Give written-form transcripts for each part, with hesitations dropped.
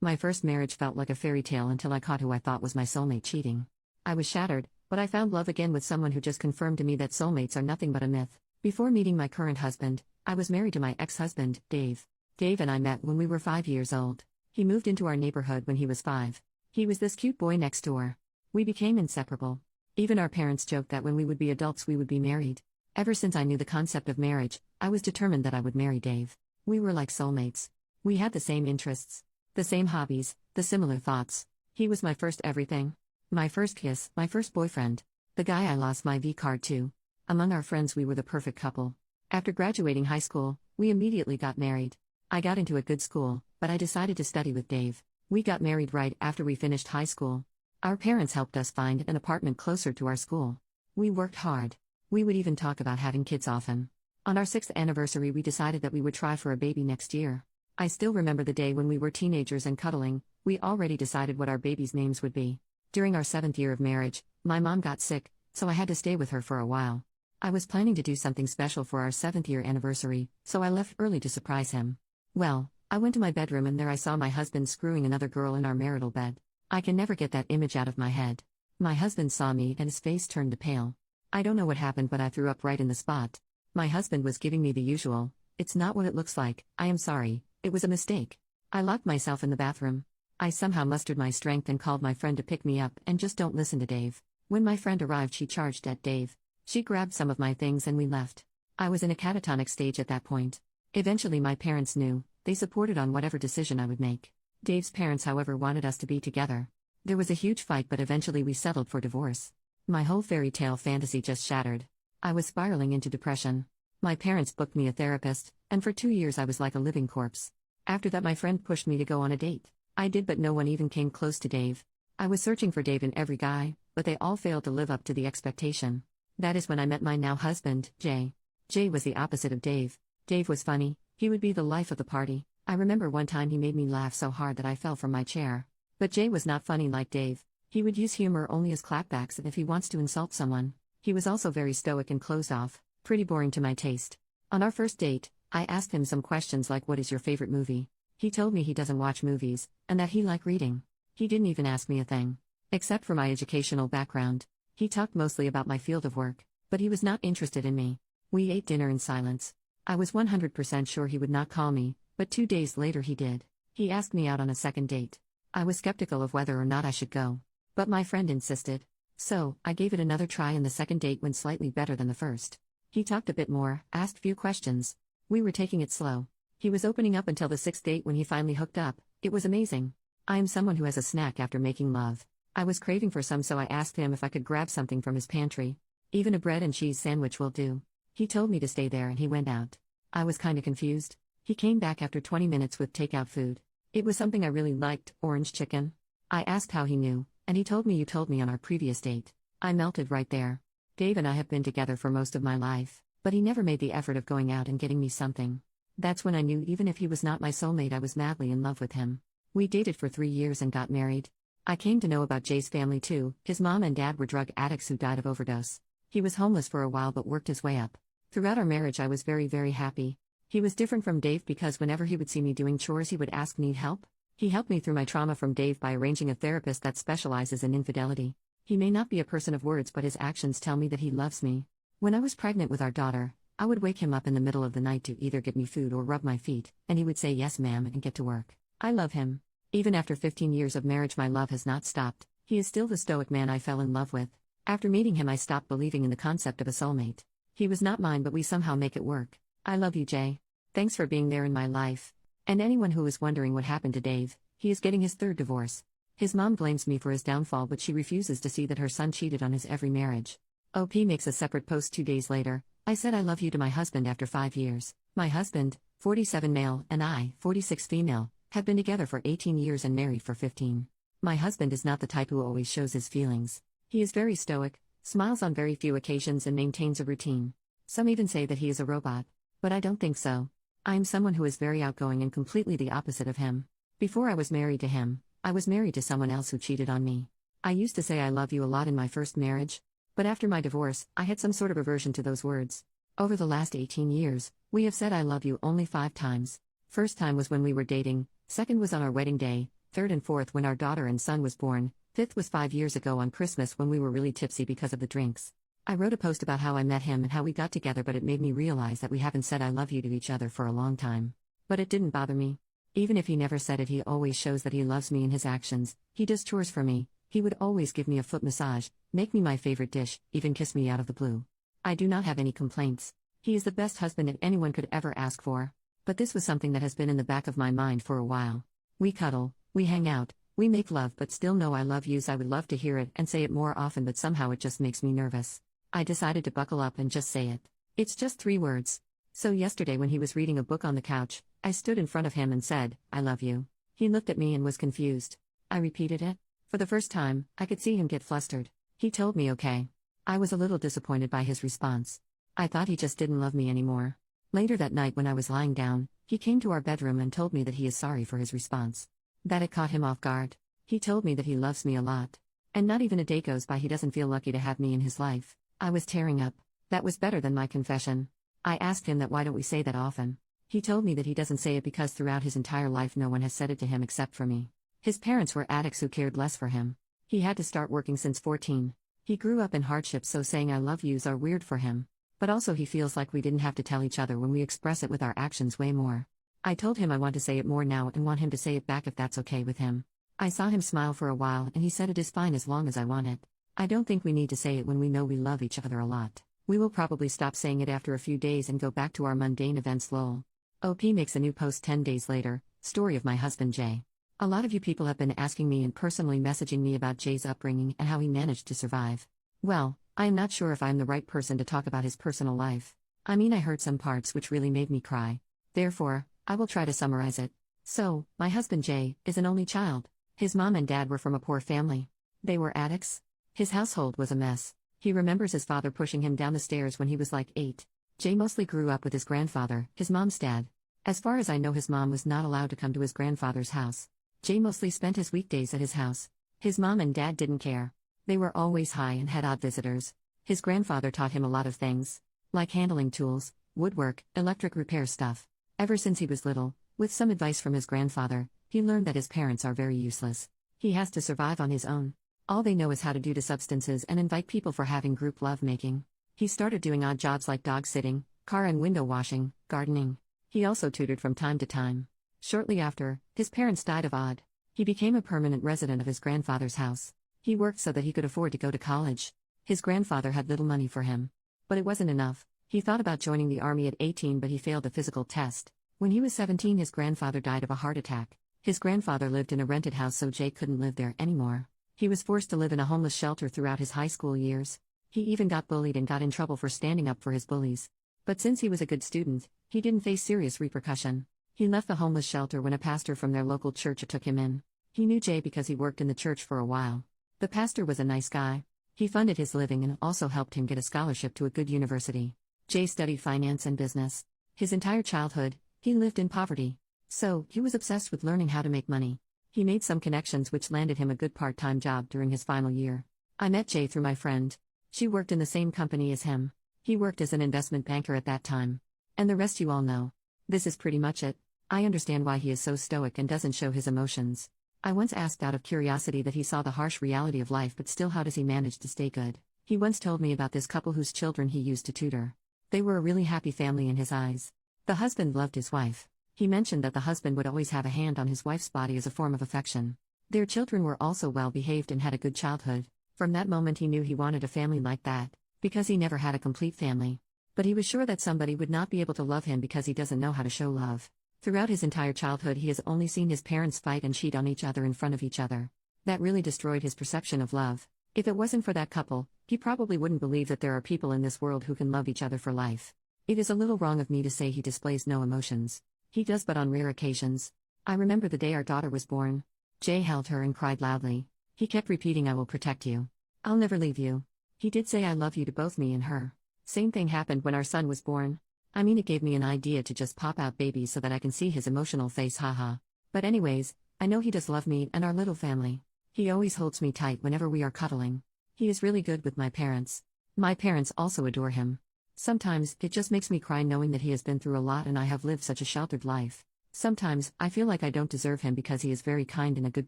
My first marriage felt like a fairy tale until I caught who I thought was my soulmate cheating. I was shattered, but I found love again with someone who just confirmed to me that soulmates are nothing but a myth. Before meeting my current husband, I was married to my ex-husband, Dave. Dave and I met when we were 5 years old. He moved into our neighborhood when he was 5. He was this cute boy next door. We became inseparable. Even our parents joked that when we would be adults we would be married. Ever since I knew the concept of marriage, I was determined that I would marry Dave. We were like soulmates. We had the same interests, the same hobbies, the similar thoughts. He was my first everything. My first kiss, my first boyfriend. The guy I lost my V card to. Among our friends we were the perfect couple. After graduating high school, we immediately got married. I got into a good school, but I decided to study with Dave. We got married right after we finished high school. Our parents helped us find an apartment closer to our school. We worked hard. We would even talk about having kids often. On our 6th anniversary we decided that we would try for a baby next year. I still remember the day when we were teenagers and cuddling. We already decided what our babies' names would be. During our 7th year of marriage, my mom got sick, so I had to stay with her for a while. I was planning to do something special for our 7th year anniversary, so I left early to surprise him. Well, I went to my bedroom and there I saw my husband screwing another girl in our marital bed. I can never get that image out of my head. My husband saw me and his face turned pale. I don't know what happened, but I threw up right in the spot. My husband was giving me the usual, "It's not what it looks like, I am sorry, it was a mistake." I locked myself in the bathroom. I somehow mustered my strength and called my friend to pick me up and just don't listen to Dave. When my friend arrived she charged at Dave. She grabbed some of my things and we left. I was in a catatonic stage at that point. Eventually my parents knew. They supported on whatever decision I would make. Dave's parents however wanted us to be together. There was a huge fight but eventually we settled for divorce. My whole fairy tale fantasy just shattered. I was spiraling into depression. My parents booked me a therapist, and for 2 years I was like a living corpse. After that my friend pushed me to go on a date. I did, but no one even came close to Dave. I was searching for Dave in every guy, but they all failed to live up to the expectation. That is when I met my now husband, Jay. Jay was the opposite of Dave. Dave was funny, he would be the life of the party. I remember one time he made me laugh so hard that I fell from my chair. But Jay was not funny like Dave. He would use humor only as clapbacks and if he wants to insult someone. He was also very stoic and closed off, pretty boring to my taste. On our first date, I asked him some questions like, "What is your favorite movie?" He told me he doesn't watch movies, and that he liked reading. He didn't even ask me a thing. Except for my educational background. He talked mostly about my field of work, but he was not interested in me. We ate dinner in silence. I was 100% sure he would not call me, but 2 days later he did. He asked me out on a second date. I was skeptical of whether or not I should go. But my friend insisted. So, I gave it another try and the second date went slightly better than the first. He talked a bit more, asked few questions. We were taking it slow. He was opening up until the 6th date when he finally hooked up. It was amazing. I am someone who has a snack after making love. I was craving for some, so I asked him if I could grab something from his pantry. Even a bread and cheese sandwich will do. He told me to stay there and he went out. I was kinda confused. He came back after 20 minutes with takeout food. It was something I really liked, orange chicken. I asked how he knew, and he told me, "You told me on our previous date." I melted right there. Dave and I have been together for most of my life, but he never made the effort of going out and getting me something. That's when I knew even if he was not my soulmate I was madly in love with him. We dated for 3 years and got married. I came to know about Jay's family too. His mom and dad were drug addicts who died of overdose. He was homeless for a while but worked his way up. Throughout our marriage I was very, very happy. He was different from Dave because whenever he would see me doing chores he would ask, "Need help?" He helped me through my trauma from Dave by arranging a therapist that specializes in infidelity. He may not be a person of words but his actions tell me that he loves me. When I was pregnant with our daughter, I would wake him up in the middle of the night to either get me food or rub my feet, and he would say yes ma'am and get to work. I love him. Even after 15 years of marriage my love has not stopped. He is still the stoic man I fell in love with. After meeting him I stopped believing in the concept of a soulmate. He was not mine but we somehow make it work. I love you, Jay. Thanks for being there in my life. And anyone who is wondering what happened to Dave, he is getting his 3rd divorce. His mom blames me for his downfall but she refuses to see that her son cheated on his every marriage. OP makes a separate post 2 days later. I said I love you to my husband after 5 years. My husband, 47 male, and I, 46 female, have been together for 18 years and married for 15. My husband is not the type who always shows his feelings. He is very stoic, smiles on very few occasions and maintains a routine. Some even say that he is a robot. But I don't think so. I am someone who is very outgoing and completely the opposite of him. Before I was married to him, I was married to someone else who cheated on me. I used to say I love you a lot in my first marriage. But after my divorce, I had some sort of aversion to those words. Over the last 18 years, we have said I love you only 5 times. First time was when we were dating, second was on our wedding day, third and fourth when our daughter and son was born, fifth was 5 years ago on Christmas when we were really tipsy because of the drinks. I wrote a post about how I met him and how we got together, but it made me realize that we haven't said I love you to each other for a long time. But it didn't bother me. Even if he never said it, he always shows that he loves me in his actions. He does chores for me, he would always give me a foot massage, make me my favorite dish, even kiss me out of the blue. I do not have any complaints. He is the best husband that anyone could ever ask for. But this was something that has been in the back of my mind for a while. We cuddle, we hang out, we make love, but still no I love yous. I would love to hear it and say it more often, but somehow it just makes me nervous. I decided to buckle up and just say it. It's just 3 words. So yesterday when he was reading a book on the couch, I stood in front of him and said, I love you. He looked at me and was confused. I repeated it. For the first time, I could see him get flustered. He told me okay. I was a little disappointed by his response. I thought he just didn't love me anymore. Later that night when I was lying down, he came to our bedroom and told me that he is sorry for his response. That it caught him off guard. He told me that he loves me a lot. And not even a day goes by he doesn't feel lucky to have me in his life. I was tearing up. That was better than my confession. I asked him that why don't we say that often. He told me that he doesn't say it because throughout his entire life no one has said it to him except for me. His parents were addicts who cared less for him. He had to start working since 14. He grew up in hardship, so saying I love yous are weird for him. But also he feels like we didn't have to tell each other when we express it with our actions way more. I told him I want to say it more now and want him to say it back if that's okay with him. I saw him smile for a while and he said it is fine as long as I want it. I don't think we need to say it when we know we love each other a lot. We will probably stop saying it after a few days and go back to our mundane events lol. OP makes a new post 10 days later, story of my husband Jay. A lot of you people have been asking me and personally messaging me about Jay's upbringing and how he managed to survive. Well, I am not sure if I am the right person to talk about his personal life. I mean, I heard some parts which really made me cry. Therefore, I will try to summarize it. So, my husband Jay is an only child. His mom and dad were from a poor family. They were addicts. His household was a mess. He remembers his father pushing him down the stairs when he was like 8. Jay mostly grew up with his grandfather, his mom's dad. As far as I know, his mom was not allowed to come to his grandfather's house. Jay mostly spent his weekdays at his house. His mom and dad didn't care. They were always high and had odd visitors. His grandfather taught him a lot of things, like handling tools, woodwork, electric repair stuff. Ever since he was little, with some advice from his grandfather, he learned that his parents are very useless. He has to survive on his own. All they know is how to do to substances and invite people for having group lovemaking. He started doing odd jobs like dog sitting, car and window washing, gardening. He also tutored from time to time. Shortly after, his parents died of odd. He became a permanent resident of his grandfather's house. He worked so that he could afford to go to college. His grandfather had little money for him. But it wasn't enough. He thought about joining the army at 18, but he failed the physical test. When he was 17, his grandfather died of a heart attack. His grandfather lived in a rented house, so Jay couldn't live there anymore. He was forced to live in a homeless shelter throughout his high school years. He even got bullied and got in trouble for standing up for his bullies. But since he was a good student, he didn't face serious repercussion. He left the homeless shelter when a pastor from their local church took him in. He knew Jay because he worked in the church for a while. The pastor was a nice guy. He funded his living and also helped him get a scholarship to a good university. Jay studied finance and business. His entire childhood, he lived in poverty. So, he was obsessed with learning how to make money. He made some connections which landed him a good part-time job during his final year. I met Jay through my friend. She worked in the same company as him. He worked as an investment banker at that time. And the rest you all know. This is pretty much it. I understand why he is so stoic and doesn't show his emotions. I once asked out of curiosity that he saw the harsh reality of life, but still how does he manage to stay good? He once told me about this couple whose children he used to tutor. They were a really happy family in his eyes. The husband loved his wife. He mentioned that the husband would always have a hand on his wife's body as a form of affection. Their children were also well behaved and had a good childhood. From that moment he knew he wanted a family like that, because he never had a complete family. But he was sure that somebody would not be able to love him because he doesn't know how to show love. Throughout his entire childhood he has only seen his parents fight and cheat on each other in front of each other. That really destroyed his perception of love. If it wasn't for that couple, he probably wouldn't believe that there are people in this world who can love each other for life. It is a little wrong of me to say he displays no emotions. He does, but on rare occasions. I remember the day our daughter was born. Jay held her and cried loudly. He kept repeating, "I will protect you. I'll never leave you." He did say "I love you" to both me and her. Same thing happened when our son was born. I mean, it gave me an idea to just pop out babies so that I can see his emotional face, haha. But anyways, I know he does love me and our little family. He always holds me tight whenever we are cuddling. He is really good with my parents. My parents also adore him. Sometimes, it just makes me cry knowing that he has been through a lot and I have lived such a sheltered life. Sometimes, I feel like I don't deserve him because he is very kind and a good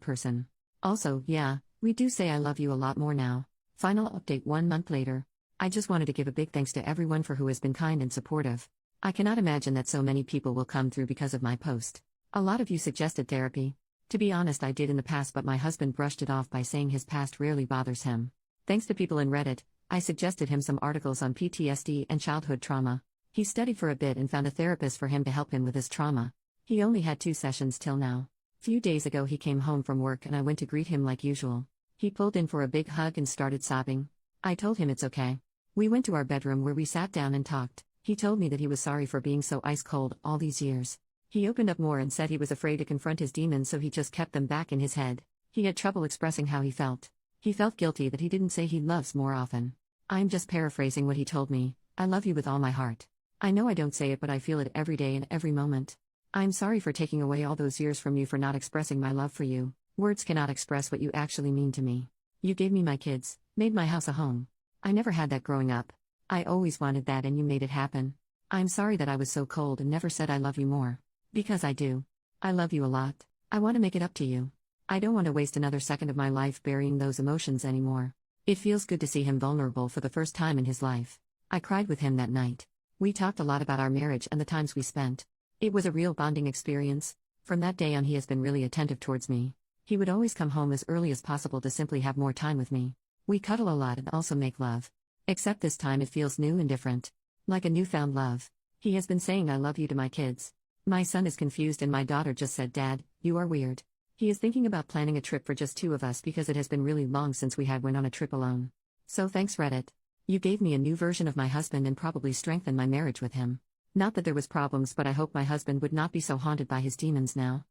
person. Also, yeah, we do say I love you a lot more now. Final update 1 month later. I just wanted to give a big thanks to everyone for who has been kind and supportive. I cannot imagine that so many people will come through because of my post. A lot of you suggested therapy. To be honest, I did in the past, but my husband brushed it off by saying his past rarely bothers him. Thanks to people in Reddit, I suggested him some articles on PTSD and childhood trauma. He studied for a bit and found a therapist for him to help him with his trauma. He only had 2 sessions till now. Few days ago he came home from work and I went to greet him like usual. He pulled in for a big hug and started sobbing. I told him it's okay. We went to our bedroom where we sat down and talked. He told me that he was sorry for being so ice cold all these years. He opened up more and said he was afraid to confront his demons, so he just kept them back in his head. He had trouble expressing how he felt. He felt guilty that he didn't say he loves more often. I'm just paraphrasing what he told me. I love you with all my heart. I know I don't say it, but I feel it every day and every moment. I'm sorry for taking away all those years from you, for not expressing my love for you. Words cannot express what you actually mean to me. You gave me my kids, made my house a home. I never had that growing up. I always wanted that and you made it happen. I'm sorry that I was so cold and never said I love you more. Because I do. I love you a lot. I want to make it up to you. I don't want to waste another second of my life burying those emotions anymore. It feels good to see him vulnerable for the first time in his life. I cried with him that night. We talked a lot about our marriage and the times we spent. It was a real bonding experience. From that day on, he has been really attentive towards me. He would always come home as early as possible to simply have more time with me. We cuddle a lot and also make love. Except this time it feels new and different. Like a newfound love. He has been saying I love you to my kids. My son is confused and my daughter just said, "Dad, you are weird." He is thinking about planning a trip for just 2 of us because it has been really long since we had went on a trip alone. So thanks, Reddit. You gave me a new version of my husband and probably strengthened my marriage with him. Not that there was problems, but I hope my husband would not be so haunted by his demons now.